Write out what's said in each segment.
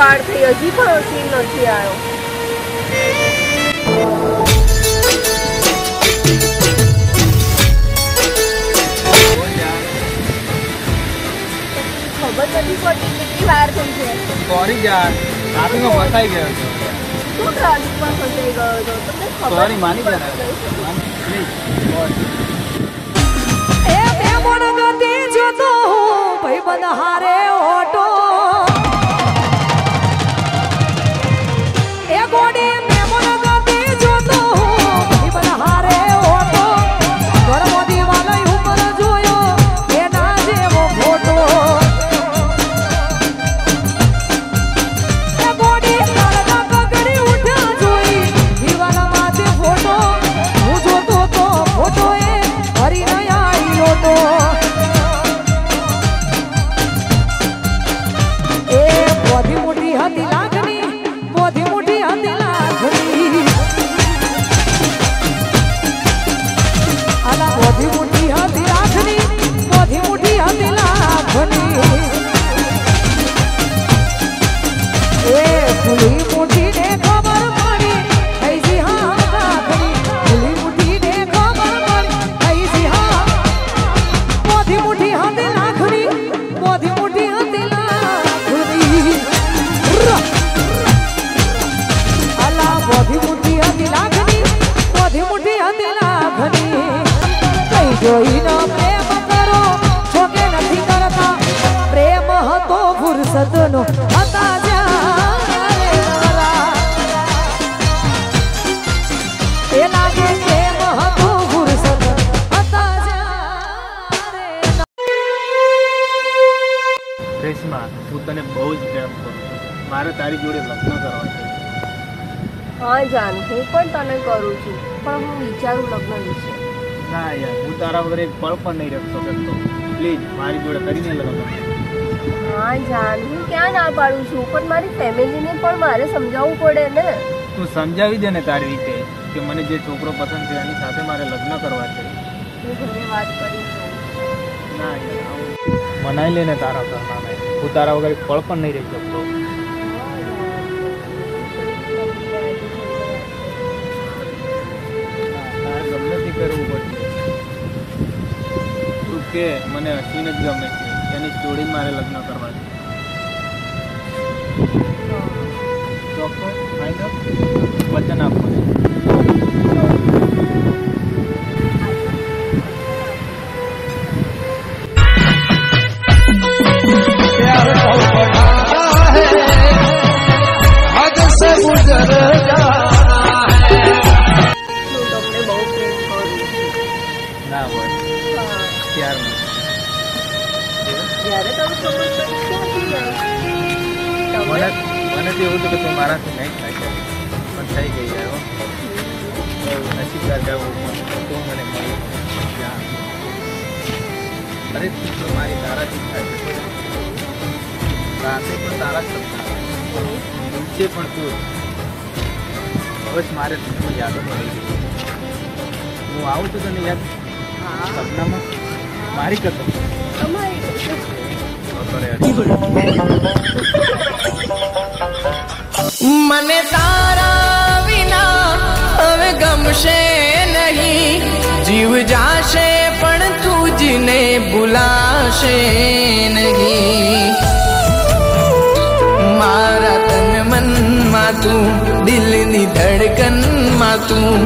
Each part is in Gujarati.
વાર થઈ, હજી પણ સીન નથી આવ્યો. ખબર નથી પડતી કેટલી વાર થઈ છે. સોરી યાર, ટ્રાફિકમાં ફસાઈ ગયો હતો. શું ટ્રાફિકમાં ફસાઈ ગયો હતો? તમને ખબર સોરી, માની જા એ બે મોણ ગતિ જોતો ભાઈબંધ હારે ઓટો એ ગોડી બે મોણ ગતિ જોતો ભાઈબંધ હારે ઓટો ગરમો દીવાલ ઉપર જોયો એના જેવો ફોટો એ ગોડી તારા કગડી ઉઠ્યા જોઈ દીવાલ માથે ફોટો હું જોતો તો ફોટો એ હરી બોધી મોટી હતી લાખની બોધી મોટી હતી લાખની આલા બોધી મોટી હતી લાખની બોધી મોટી હતી લાખની એ ફૂલી મોટી ને ખબર પડી કઈસી હા લાખની ફૂલી મોટી ને ખબર પડી કઈસી હા બોધી મોટી હતી લાખની બોધી મોટી હતી લાખની અલા બોધી મોટી હતી લાખની બોધી મોટી હતી લાખની કઈ જોઈને પ્રેમ કરો છો કે નથી કરતા પ્રેમ હતો ફુરસતનો હતા જ્યારે વાલા એ લાગે પ્રેમ હતો ફુરસત હતા જ્યારે રેશમા, હું તને બહુ જ પ્રેમ કરું છું. મારે તારી જોડે લગ્ન કરવા છે. હા જાન, હું પણ તને કરું છું, પણ હું વિચારું લગ્ન વિશે. ના યાર, હું તારા વગર એક પળ પણ નહીં રહી શકતો. પ્લીઝ મારી જોડે કરીને લગ્ન. હા જાન, હું ક્યાં ના પાડું છું, પણ મારી ફેમિલીને પણ મારે સમજાવવું પડે ને. તું સમજાવી દે ને તારી રીતે કે મને જે છોકરો પસંદ છે એની સાથે મારે લગ્ન કરવા છે. હું ઘરે વાત કરીશું. ના યાર, મનાઈ લે ને તારા ઘરનાને. હું તારા વગર એક પળ પણ નહીં રહી શકતો. તારે ગમે તે કરવું પડશે. તું કે મને અશ્વિન જ ગમે છે, એની જોડી મારે લગ્ન કરવા છે. ચોક્કસ ફાઇનલ વચન આપો. ના હોય ત્યાર મને તો એવું હતું કે તું મારાથી નહીં થાય છે, પણ થઈ ગઈ યાર. નસીબદાર જવું તું મને મળી. અરે તું મારી તારાથી થાય છે. રાતે પણ તારા જ સપના, દિવસે પણ તું. બસ મારે તને યાદો મળી ગઈ. હું આવું છું તને યાદ સપનામાં મારી કસમ. મને તારા વિના હવે ગમશે નહીં, જીવ જાશે પણ તુજને ભૂલાશે નહીં. મારા તન મનમાં તું, દિલની ધડકનમાં તું,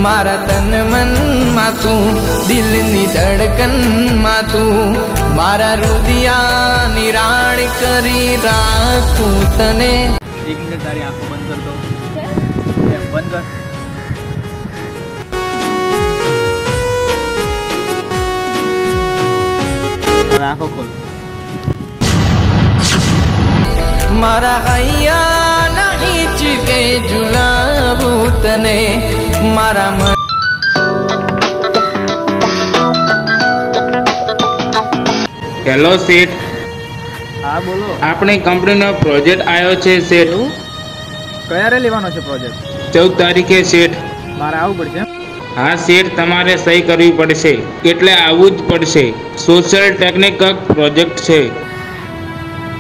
મારા તન મનમાં તું, દિલની ધડકનમાં તું, મારા રુદિયા નિરાળ કરી રાખું તને. એક મિનિટ તારી આંખો બંધ કર દો. બંધ કર. આંખો ખોલ. મારા હૈયા નહીં ચીકે ઝુલાવું તને મારા મન. હેલો શેઠ, હા બોલો. આપણી કંપનીનો પ્રોજેક્ટ આવ્યો છે શેઠ. ક્યારે લેવાનો છે પ્રોજેક્ટ? 14 તારીખે શેઠ. મારે આવવું પડશે? હા શેઠ, તમારે સહી કરવી પડશે, એટલે આવવું જ પડશે. સોશિયલ ટેકનિકલ પ્રોજેક્ટ છે.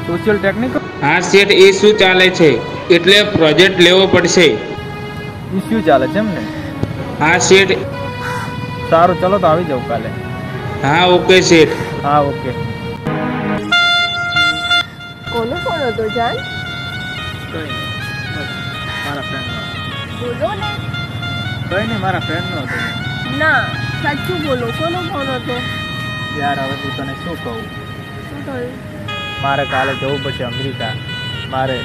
Social technical? હા શેઠ, એ શું ચાલે છે એટલે પ્રોજેક્ટ લેવો પડશે. ઇસ્યુ ચાલે છે એમ ને? હા શેઠ. સારું, ચલો તો આવી જાઉં કાલે. હા ઓકે શેઠ. હા ઓકે. કોનો ફોન હતો જાન? કઈ નહીં, બસ મારા ફ્રેન્ડનો. બોલો ને. કઈ નહીં, મારા ફ્રેન્ડનો હતો. ના, સાચું બોલો, કોનો ફોન હતો? યાર હવે હું તને શું કહું, શું થયું? મારે કાલે જવું પડશે અમેરિકા. મારે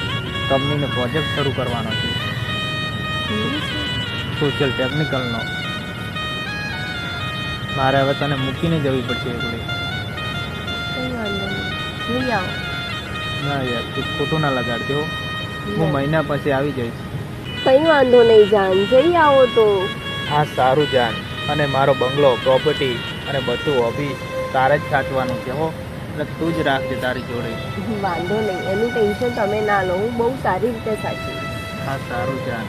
કંપનીનો પ્રોજેક્ટ શરૂ કરવાનો છે, સોશિયલ ટેકનિકલનો. મારે હવે તને મૂકીને જવી પડશે એકલી. કંઈ વાંધો નહીં, જઈ આવો. ના યાર, તું ખોટું ના લગાડજો. હું મહિના પછી આવી જઈશ. કંઈ વાંધો નહીં જાન, જઈ આવો તો. હા સારું જાન. અને મારો બંગલો, પ્રોપર્ટી અને બધું ઓફિસ તારે જ સાચવાનું છે હો. એટલે તું જ રાખજે તારી જોડે. વાંધો નહીં, એનું ટેન્શન તમે ના લો, હું બહુ સારી રીતે સાચવીશ. હા સારું જાન.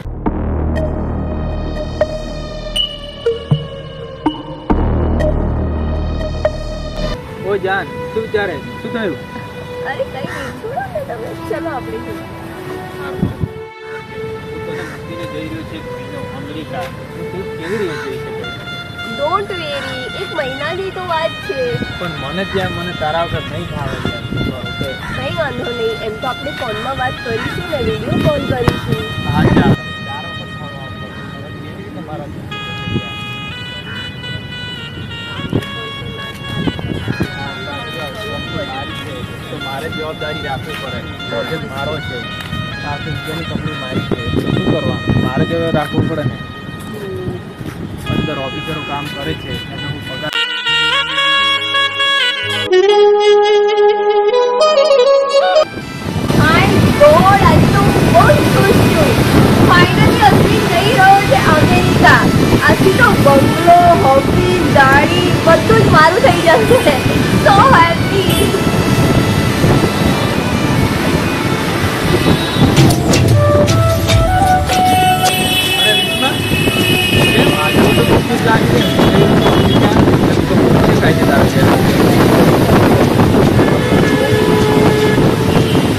ઓ જાન, શું વિચારે? શું થયું? અરે કંઈ નહીં, છોડો ને તમે, ચલો આપણે જઈએ. જઈ રહ્યો છે અમેરિકા. તું કેવી રીતે જઈ શકે? ડોન્ટ વેરી, એક મહિનાની તો વાત છે. પણ મને ત્યાં મને તારા વગર નહીં ફાવે યાર. ઓકે કંઈ વાંધો નહીં, એમ તો આપણે ફોનમાં વાત કરીશું ને, વિડીયો કોલ કરીશું. હા ચાલ. તારા વગર ફાવે કેવી રીતે મારા તો મારે જવાબદારી રાખવી પડે. પ્રોજેક્ટ મારો છે, આખી ઇન્ડિયાની કંપની મારી છે, તો શું કરવાનું? મારે જ રાખવું પડે ને. અંદર ઓફિસરો કામ કરે છે, એને હું પગાર. માય ગોડ, આજ તો હું બહુ જ ખુશ છું. ફાઇનલી અશ્વિન જઈ રહ્યો છે અમેરિકા. આથી તો બંગલો, ઓફિસ, ગાડી બધું જ મારું થઈ જશે. So happy.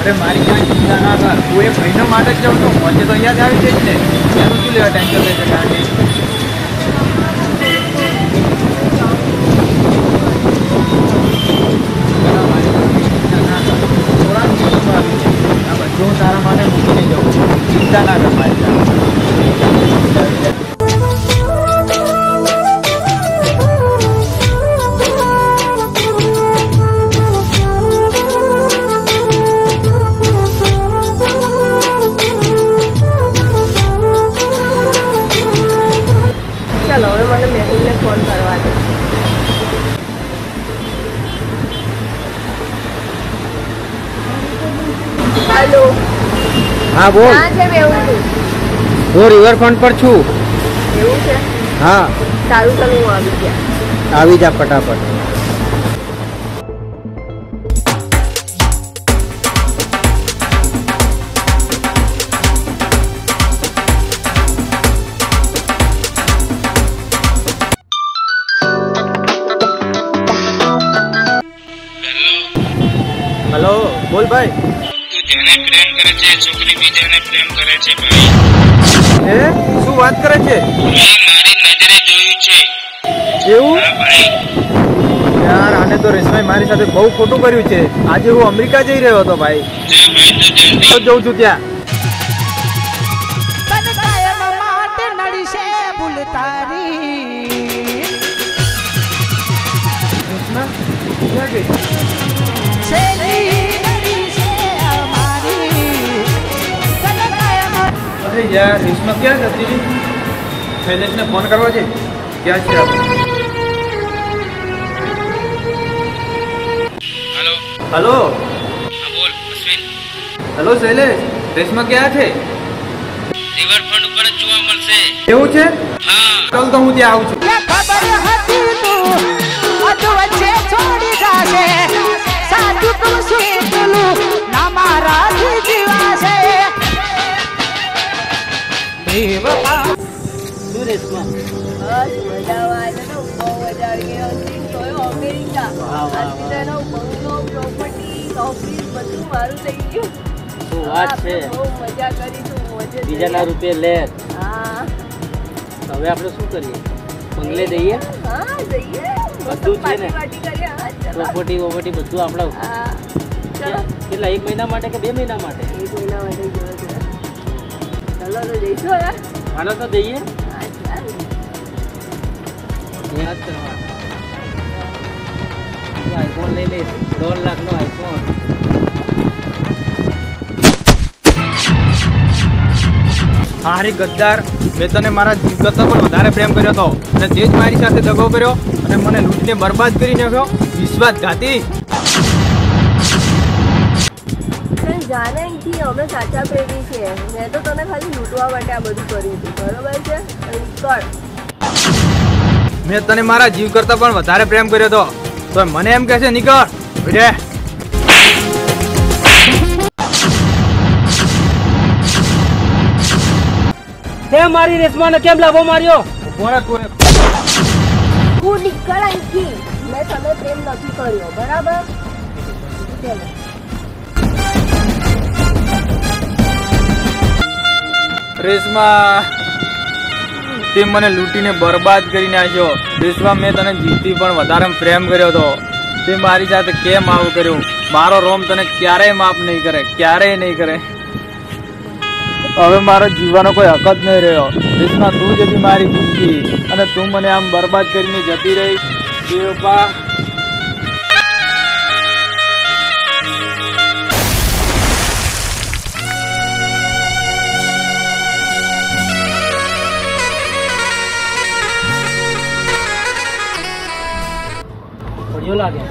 અરે મારી ક્યાં ચિંતા ના કર, તું એ મહિનો માટે જ જાઉં તો પહોંચે તો અહીંયા જ આવી જઈશ ને. એનું શું લેવા ટેન્શન લેશે? કારણ કે હું તારા માટે મૂકીને જાઉં, ચિંતા ના કર મારી. ચલો હવે મને મેહુલને ફોન કરવા દે. હેલો. હા બોલ. ક્યાં છે મેહુલ તું? હું રિવરફ્રન્ટ પર છું. એવું છે? હા સારું, ચાલો હું આવી ગયા. આવી જા ફટાફટ. હેલો, બોલ ભાઈ. તું જેને પ્રેમ કરે છે છોકરી બીજાને પ્રેમ કરે છે ભાઈ. હે, શું વાત કરે છે? મેં મારી નજરે જોયું છે. એવું? હા ભાઈ. યાર આને તો રેશમાએ મારી સાથે બહુ ખોટું કર્યું છે. આજે હું અમેરિકા જઈ રહ્યો હતો ભાઈ. જા ભાઈ તો જલ્દી. તો જઉં છું ત્યાં. તને કાયમ માટે નડશે ભૂલ તારી. રેશમા, ક્યાં ગઈ? છેલ્લી નડી છે અમારી. તને કાયમ અરે યાર, રેશમા ક્યાં જતી રહી? શૈલેષને ફોન કરવા છે. ક્યાં છે આપણે? હેલો. હલો. હા બોલ અશ્વિન. હલો શૈલેષ, રેશમા ક્યાં છે? રિવરફ્રન્ટ ઉપર જ જોવા મળશે. એવું છે? હા. ચાલ તો હું ત્યાં આવું છું. ખબર હતી તું અધ વચ્ચે છોડી જાશે. સાચું તું શું બોલું ના મારાથી જીવાશે. બેવફા શું રેશમા? બસ મજામાં. આજે તો બહુ મજા આવી ગઈ. અશ્વિન ગયો અમેરિકા. વાહ, વાહ, આજથી તો એનો બંગલો, પ્રોપર્ટી, ઓફિસ બધું મારું થઈ ગયું. શું વાત છે બહુ મજા કરીશું, મોજે બીજાના રૂપિયે લે હા હવે આપણે શું કરીએ બંગલે જઈએ હા જઈએ બધું છે ને? પાર્ટી કરીએ હા ચલો પ્રોપર્ટી બધું આપણા હા ચલો કેટલા 1 મહિના માટે કે 2 મહિના માટે 1 મહિના માટે જવું છે ચલો તો જઈશું હવે હાલો તો જઈએ હા ચાલ યાદ કરવા આઈફોન લઈ લઈશ 1.5 લાખનો આઈફોન હારી ગદ્દાર, મેં તને મારા જીવ કરતા પણ વધારે પ્રેમ કર્યો હતો અને તે જ મારી સાથે દગો કર્યો અને મને લૂંટીને બરબાદ કરી નાખ્યો. વિશ્વાસઘાતી. પણ જાને અહીંથી અમે સાચા પ્રેમી છીએ. મેં તો તને ખાલી લૂંટવા માટે આ બધું કર્યું હતું, બરોબર છે? કર. મેં તને મારા જીવ કરતા પણ વધારે પ્રેમ કર્યો હતો તો મને એમ કહે છે નીકળ રે. કેમ મારી રેશમાને કેમ લાભો માર્યો તું નીકળ અહીંથી. મેં તને પ્રેમ નથી કર્યો, બરાબર? ચલો. રેશમા, તે મને લૂંટીને બરબાદ કરી નાખ્યો. રેશમા, મેં તને જીવથી પણ વધારે પ્રેમ કર્યો હતો. તે મારી સાથે કેમ આવું કર્યું? મારો રોમ તને ક્યારેય માફ નહીં કરે, ક્યારેય નહીં કરે. હવે મારો જીવવાનો કોઈ હક જ નહીં રહ્યો. રેશમા, તું જ હતી મારી જિંદગી અને તું મને આમ બરબાદ કરીને જતી રહી. દેવપા, પડ્યો લાગે